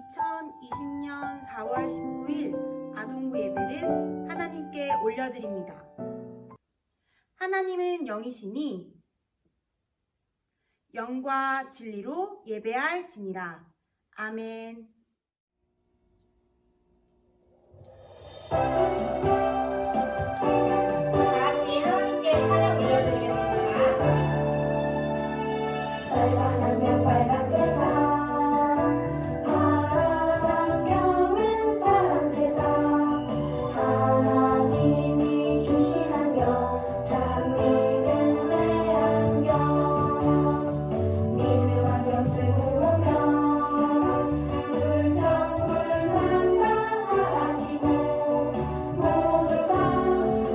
2020년 4월 19일 아동부 예배를 하나님께 올려드립니다. 하나님은 영이시니 영과 진리로 예배할지니라. 아멘. 다 같이 하나님께 찬양 올려드리겠습니다. 빨간 안경 빨간 세상 파란 안경은 파란 세상 하나님이 주신 안경 참 믿음의 안경 믿음 안경 쓰고 오면 불평불만 다 사라지고 모두가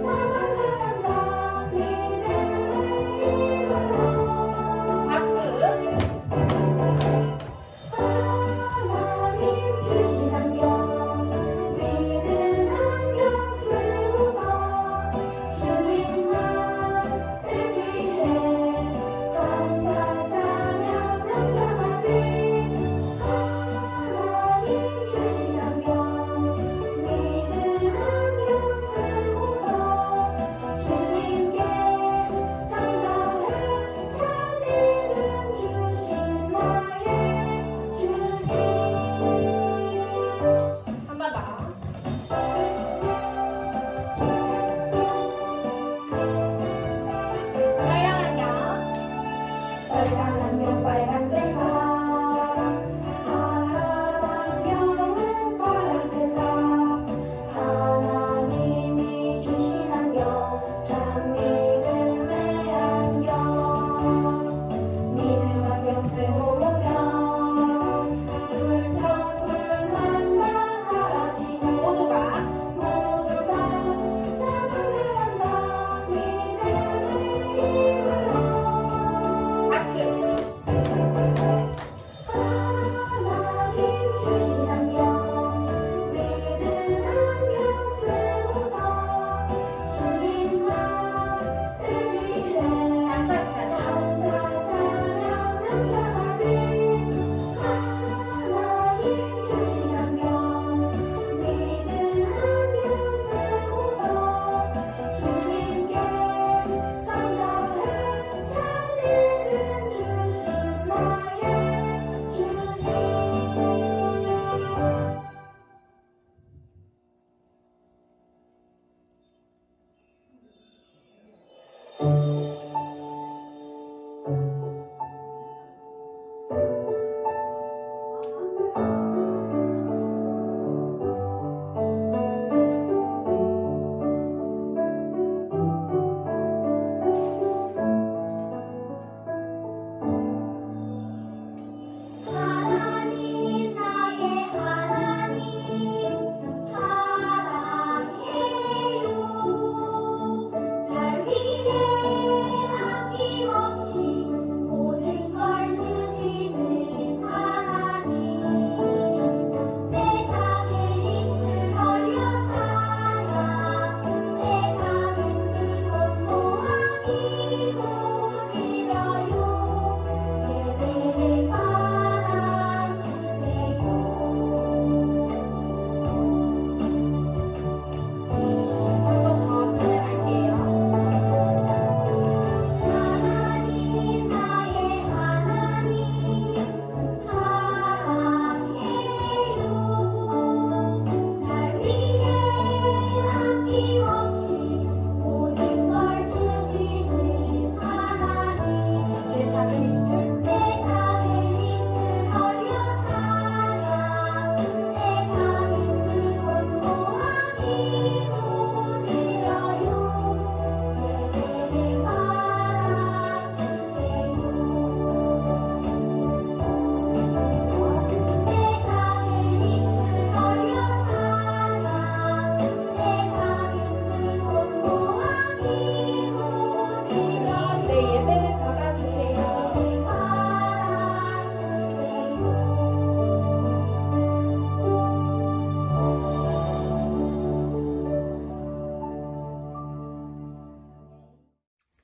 감사 믿음의 힘으로 박수. 하나님 주신 안경 믿음 안경 쓰고서 주님만 의지해 감사 찬양 넘쳐가지 하나님 주신 안경 믿음 안경 쓰고서 주님께 감사해 참 믿음 주신 나의 주님. 한 번 더. 빨간 안경. 빨간 안경 빨간 세상 파란 안경은 파란 세상 하나님이 주신 안경 참 믿음의 안경 믿음 안경 쓰고 오면 불평불만 다 사라지고 모두가 감사 믿음의 힘으로 박수. 하나님 주신 안경 믿음 안경 쓰고서 주님만 의지해 감사 찬양. 감사 찬양 넘쳐가지 하나님 주신 안경 믿음 안경 쓰고서 주님께 감사해 참 믿음 주신 나의 주님.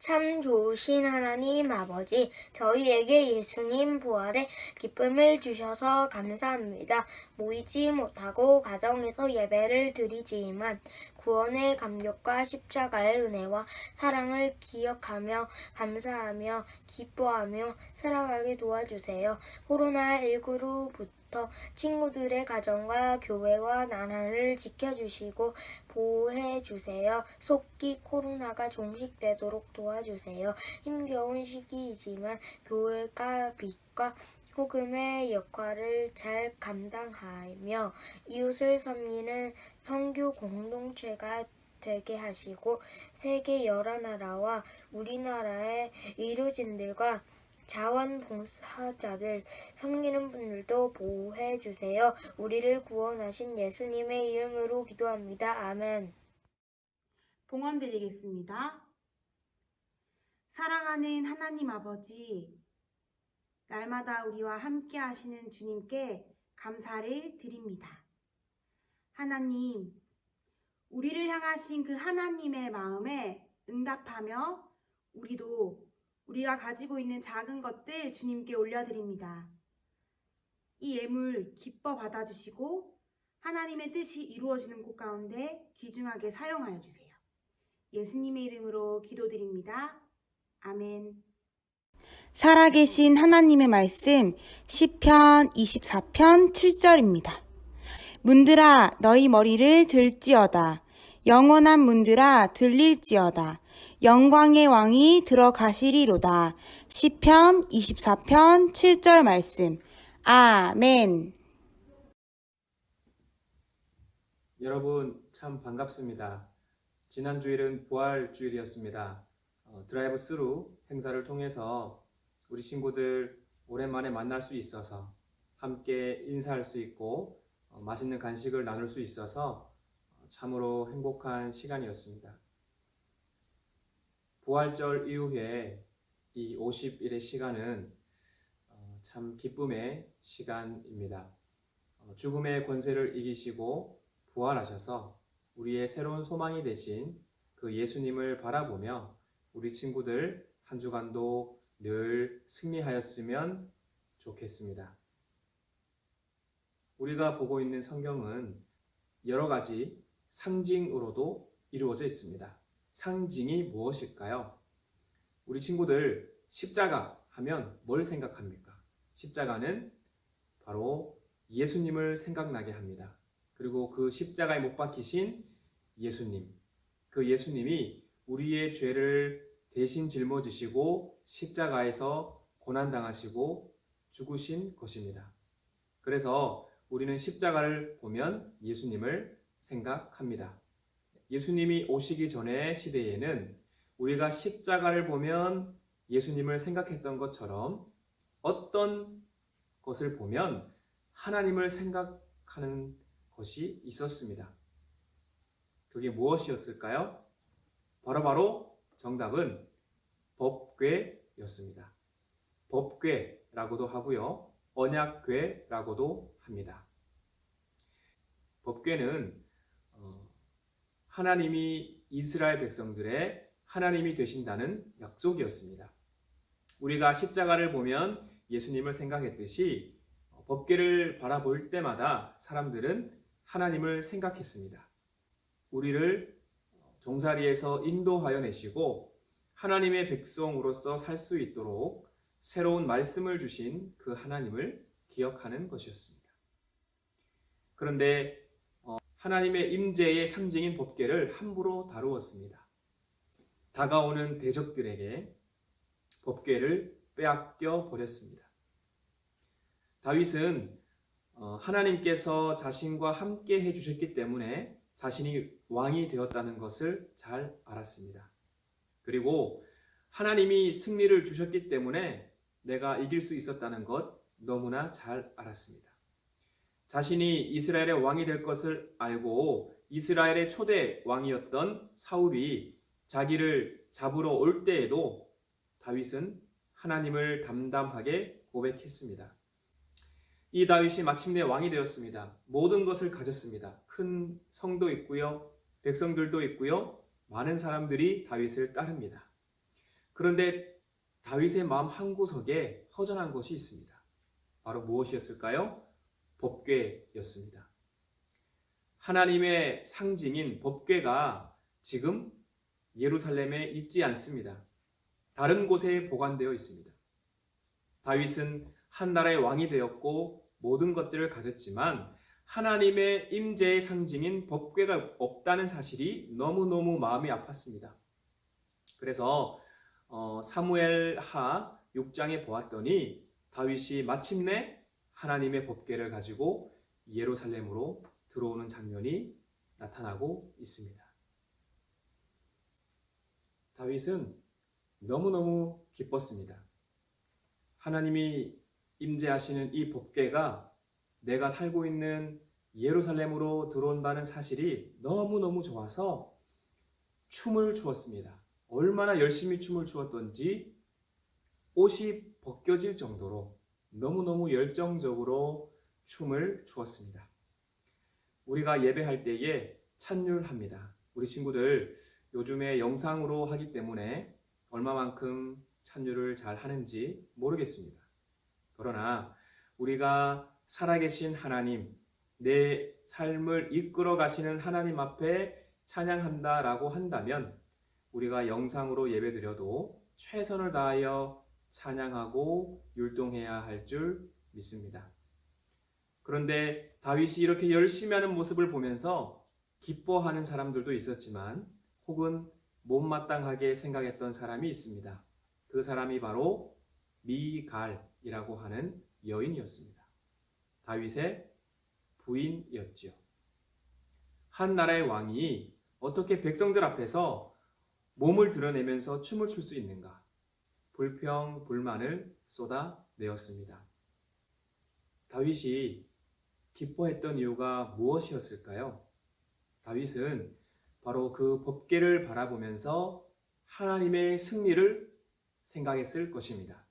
참 좋으신 하나님 아버지, 저희에게 예수님 부활의 기쁨을 주셔서 감사합니다. 모이지 못하고 가정에서 예배를 드리지만 구원의 감격과 십자가의 은혜와 사랑을 기억하며 감사하며 기뻐하며 살아가게 도와주세요. 코로나19로부터 친구들의 가정과 교회와 나라를 지켜주시고 보호해주세요. 속기 코로나가 종식되도록 도와주세요. 힘겨운 시기이지만 교회가 빛과 복음의 역할을 잘 감당하며 이웃을 섬기는 선교 공동체가 되게 하시고 세계 여러 나라와 우리나라의 의료진들과 자원봉사자들 섬기는 분들도 보호해 주세요. 우리를 구원하신 예수님의 이름으로 기도합니다. 아멘. 봉헌 드리겠습니다. 사랑하는 하나님 아버지, 날마다 우리와 함께 하시는 주님께 감사를 드립니다. 하나님, 우리를 향하신 그 하나님의 마음에 응답하며 우리가 가지고 있는 작은 것들 주님께 올려드립니다. 이 예물 기뻐 받아주시고 하나님의 뜻이 이루어지는 곳 가운데 귀중하게 사용하여 주세요. 예수님의 이름으로 기도드립니다. 아멘. 살아계신 하나님의 말씀 시편 24편 7절입니다. 문들아 너희 머리를 들지어다. 영원한 문들아 들릴지어다. 영광의 왕이 들어가시리로다. 시편 24편 7절 말씀. 아멘. 여러분 참 반갑습니다. 지난 주일은 부활 주일이었습니다. 드라이브 스루 행사를 통해서 우리 친구들 오랜만에 만날 수 있어서 함께 인사할 수 있고 맛있는 간식을 나눌 수 있어서 참으로 행복한 시간이었습니다. 부활절 이후에 이 50일의 시간은 참 기쁨의 시간입니다. 죽음의 권세를 이기시고 부활하셔서 우리의 새로운 소망이 되신 그 예수님을 바라보며 우리 친구들 한 주간도 늘 승리하였으면 좋겠습니다. 우리가 보고 있는 성경은 여러 가지 상징으로도 이루어져 있습니다. 상징이 무엇일까요? 우리 친구들 십자가 하면 뭘 생각합니까? 십자가는 바로 예수님을 생각나게 합니다. 그리고 그 십자가에 못 박히신 예수님, 그 예수님이 우리의 죄를 대신 짊어지시고 십자가에서 고난당하시고 죽으신 것입니다. 그래서 우리는 십자가를 보면 예수님을 생각합니다. 예수님이 오시기 전의 시대에는 우리가 십자가를 보면 예수님을 생각했던 것처럼 어떤 것을 보면 하나님을 생각하는 것이 있었습니다. 그게 무엇이었을까요? 바로 정답은 법궤였습니다. 법궤라고도 하고요. 언약궤라고도 합니다. 법궤는 하나님이 이스라엘 백성들의 하나님이 되신다는 약속이었습니다. 우리가 십자가를 보면 예수님을 생각했듯이 법궤를 바라볼 때마다 사람들은 하나님을 생각했습니다. 우리를 종살이에서 인도하여 내시고 하나님의 백성으로서 살 수 있도록 새로운 말씀을 주신 그 하나님을 기억하는 것이었습니다. 그런데 하나님의 임재의 상징인 법궤를 함부로 다루었습니다. 다가오는 대적들에게 법궤를 빼앗겨 버렸습니다. 다윗은 하나님께서 자신과 함께 해주셨기 때문에 자신이 왕이 되었다는 것을 잘 알았습니다. 그리고 하나님이 승리를 주셨기 때문에 내가 이길 수 있었다는 것 너무나 잘 알았습니다. 자신이 이스라엘의 왕이 될 것을 알고 이스라엘의 초대 왕이었던 사울이 자기를 잡으러 올 때에도 다윗은 하나님을 담담하게 고백했습니다. 이 다윗이 마침내 왕이 되었습니다. 모든 것을 가졌습니다. 큰 성도 있고요. 백성들도 있고요. 많은 사람들이 다윗을 따릅니다. 그런데 다윗의 마음 한구석에 허전한 것이 있습니다. 바로 무엇이었을까요? 법궤였습니다. 하나님의 상징인 법궤가 지금 예루살렘에 있지 않습니다. 다른 곳에 보관되어 있습니다. 다윗은 한 나라의 왕이 되었고 모든 것들을 가졌지만 하나님의 임재의 상징인 법궤가 없다는 사실이 너무너무 마음이 아팠습니다. 그래서 사무엘하 6장에 보았더니 다윗이 마침내 하나님의 법궤를 가지고 예루살렘으로 들어오는 장면이 나타나고 있습니다. 다윗은 너무너무 기뻤습니다. 하나님이 임재하시는 이 법궤가 내가 살고 있는 예루살렘으로 들어온다는 사실이 너무너무 좋아서 춤을 추었습니다. 얼마나 열심히 춤을 추었던지 옷이 벗겨질 정도로 너무너무 열정적으로 춤을 추었습니다. 우리가 예배할 때에 찬율합니다. 우리 친구들 요즘에 영상으로 하기 때문에 얼마만큼 찬율을 잘 하는지 모르겠습니다. 그러나 우리가 살아계신 하나님, 내 삶을 이끌어 가시는 하나님 앞에 찬양한다라고 한다면 우리가 영상으로 예배드려도 최선을 다하여 찬양하고 율동해야 할 줄 믿습니다. 그런데 다윗이 이렇게 열심히 하는 모습을 보면서 기뻐하는 사람들도 있었지만 혹은 못마땅하게 생각했던 사람이 있습니다. 그 사람이 바로 미갈이라고 하는 여인이었습니다. 다윗의 부인이었지요. 한 나라의 왕이 어떻게 백성들 앞에서 몸을 드러내면서 춤을 출 수 있는가? 불평, 불만을 쏟아내었습니다. 다윗이 기뻐했던 이유가 무엇이었을까요? 다윗은 바로 그 법궤를 바라보면서 하나님의 승리를 생각했을 것입니다.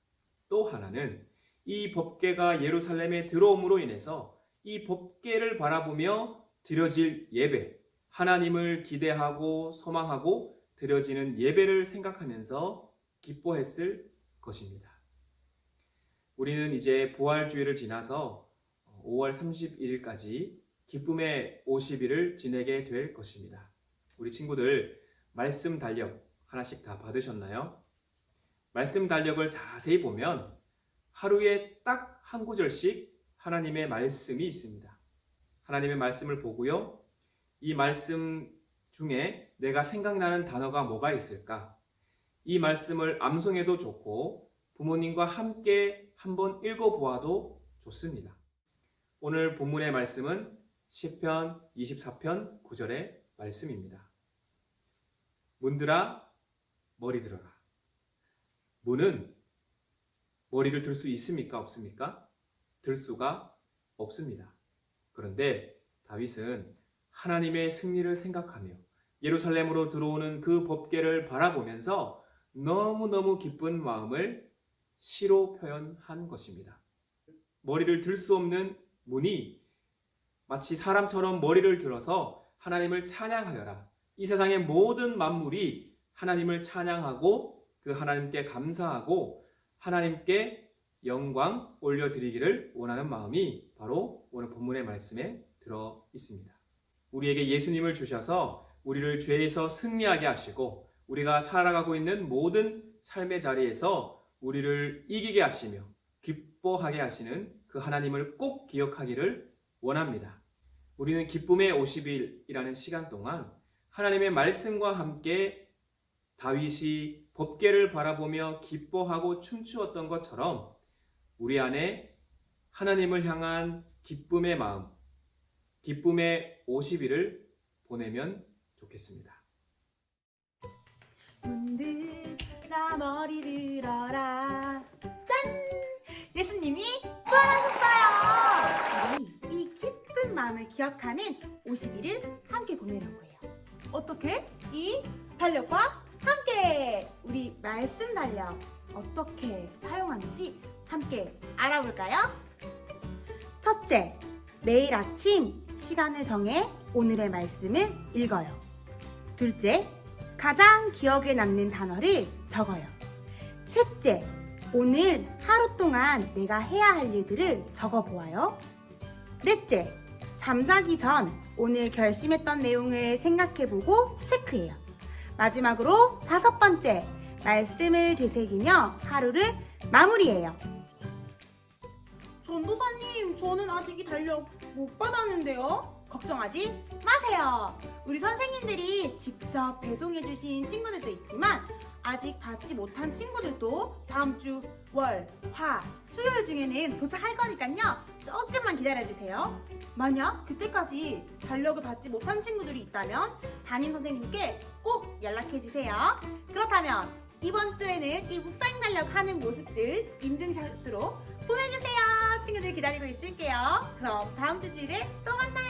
또 하나는 이 법궤가 예루살렘에 들어옴으로 인해서 이 법궤를 바라보며 드려질 예배, 하나님을 기대하고 소망하고 드려지는 예배를 생각하면서 기뻐했을 것입니다. 우리는 이제 부활주일을 지나서 5월 31일까지 기쁨의 50일을 지내게 될 것입니다. 우리 친구들 말씀 달력 하나씩 다 받으셨나요? 말씀 달력을 자세히 보면 하루에 딱 한 구절씩 하나님의 말씀이 있습니다. 하나님의 말씀을 보고요. 이 말씀 중에 내가 생각나는 단어가 뭐가 있을까? 이 말씀을 암송해도 좋고 부모님과 함께 한번 읽어보아도 좋습니다. 오늘 본문의 말씀은 시편 24편 9절의 말씀입니다. 문들아 머리 들어라. 문은 머리를 들 수 있습니까? 없습니까? 들 수가 없습니다. 그런데 다윗은 하나님의 승리를 생각하며 예루살렘으로 들어오는 그 법궤를 바라보면서 너무너무 기쁜 마음을 시로 표현한 것입니다. 머리를 들 수 없는 문이 마치 사람처럼 머리를 들어서 하나님을 찬양하여라. 이 세상의 모든 만물이 하나님을 찬양하고 그 하나님께 감사하고 하나님께 영광 올려드리기를 원하는 마음이 바로 오늘 본문의 말씀에 들어 있습니다. 우리에게 예수님을 주셔서 우리를 죄에서 승리하게 하시고 우리가 살아가고 있는 모든 삶의 자리에서 우리를 이기게 하시며 기뻐하게 하시는 그 하나님을 꼭 기억하기를 원합니다. 우리는 기쁨의 50일이라는 시간 동안 하나님의 말씀과 함께 다윗이 법궤를 바라보며 기뻐하고 춤추었던 것처럼 우리 안에 하나님을 향한 기쁨의 마음, 기쁨의 50일을 보내면 좋겠습니다. 문들아 머리 들어라. 짠! 예수님이 부활하셨어요. 우리 이 기쁜 마음을 기억하는 50일을 함께 보내려고 해요. 어떻게? 이 달력과 함께 우리 말씀 달력 어떻게 사용하는지 함께 알아볼까요? 첫째, 매일 아침 시간을 정해 오늘의 말씀을 읽어요. 둘째, 가장 기억에 남는 단어를 적어요. 셋째, 오늘 하루 동안 내가 해야 할 일들을 적어보아요. 넷째, 잠자기 전 오늘 결심했던 내용을 생각해보고 체크해요. 마지막으로 5번째, 말씀을 되새기며 하루를 마무리해요. 전도사님, 저는 아직 이 달력 못 받았는데요. 걱정하지 마세요. 우리 선생님들이 직접 배송해주신 친구들도 있지만 아직 받지 못한 친구들도 다음 주 월, 화, 수요일 중에는 도착할 거니까요. 조금만 기다려주세요. 만약 그때까지 달력을 받지 못한 친구들이 있다면 담임 선생님께 꼭 연락해주세요. 그렇다면 이번 주에는 이 묵사행 달력 하는 모습들 인증샷으로 보내주세요. 친구들 기다리고 있을게요. 그럼 다음 주 주일에 또 만나요.